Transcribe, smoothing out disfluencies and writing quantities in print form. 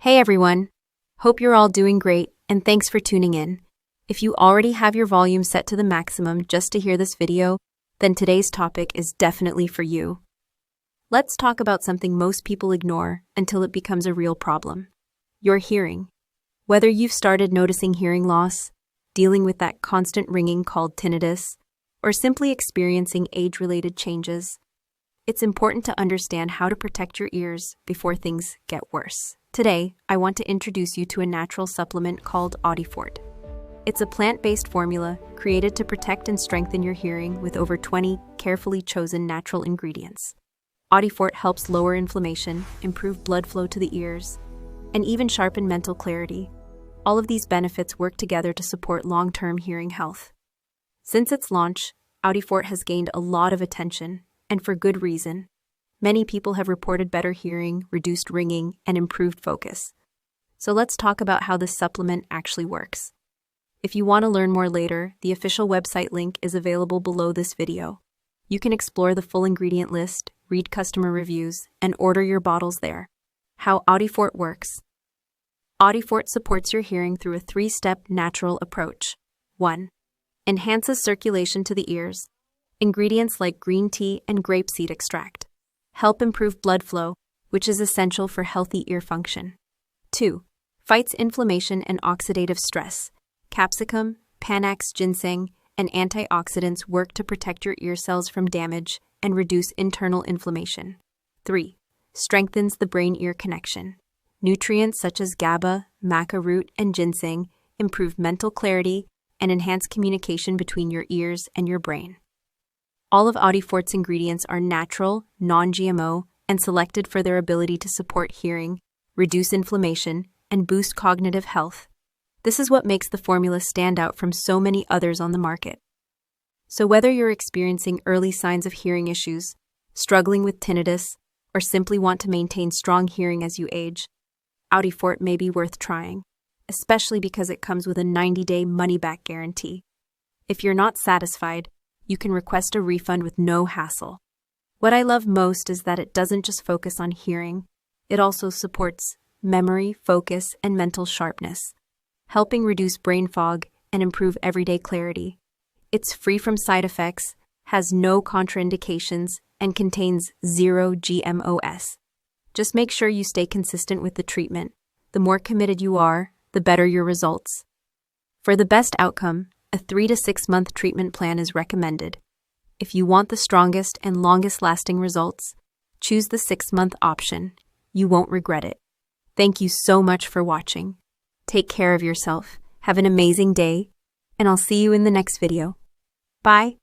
Hey everyone! Hope you're all doing great, and thanks for tuning in. If you already have your volume set to the maximum just to hear this video, then today's topic is definitely for you. Let's talk about something most people ignore until it becomes a real problem: your hearing. Whether you've started noticing hearing loss, dealing with that constant ringing called tinnitus, or simply experiencing age-related changes, it's important to understand how to protect your ears before things get worse. Today, I want to introduce you to a natural supplement called AudiFort. It's a plant-based formula created to protect and strengthen your hearing with over 20 carefully chosen natural ingredients. AudiFort helps lower inflammation, improve blood flow to the ears, and even sharpen mental clarity. All of these benefits work together to support long-term hearing health. Since its launch, AudiFort has gained a lot of attention, and for good reason. Many people have reported better hearing, reduced ringing, and improved focus. So let's talk about how this supplement actually works. If you want to learn more later, the official website link is available below this video. You can explore the full ingredient list, read customer reviews, and order your bottles there. How AudiFort works. AudiFort supports your hearing through a 3-step natural approach. 1. Enhances circulation to the ears. Ingredients like green tea and grapeseed extract help improve blood flow, which is essential for healthy ear function. 2. Fights inflammation and oxidative stress. Capsicum, Panax ginseng, and antioxidants work to protect your ear cells from damage and reduce internal inflammation. 3. Strengthens the brain-ear connection. Nutrients such as GABA, maca root, and ginseng improve mental clarity and enhance communication between your ears and your brain. All of AudiFort's ingredients are natural, non-GMO, and selected for their ability to support hearing, reduce inflammation, and boost cognitive health. This is what makes the formula stand out from so many others on the market. So whether you're experiencing early signs of hearing issues, struggling with tinnitus, or simply want to maintain strong hearing as you age, AudiFort may be worth trying, especially because it comes with a 90-day money-back guarantee. If you're not satisfied, you can request a refund with no hassle. What I love most is that it doesn't just focus on hearing, it also supports memory, focus, and mental sharpness, helping reduce brain fog and improve everyday clarity. It's free from side effects, has no contraindications, and contains 0 GMOs. Just make sure you stay consistent with the treatment. The more committed you are, the better your results. For the best outcome, a 3 to 6 month treatment plan is recommended. If you want the strongest and longest lasting results, choose the 6-month option. You won't regret it. Thank you so much for watching. Take care of yourself, have an amazing day, and I'll see you in the next video. Bye!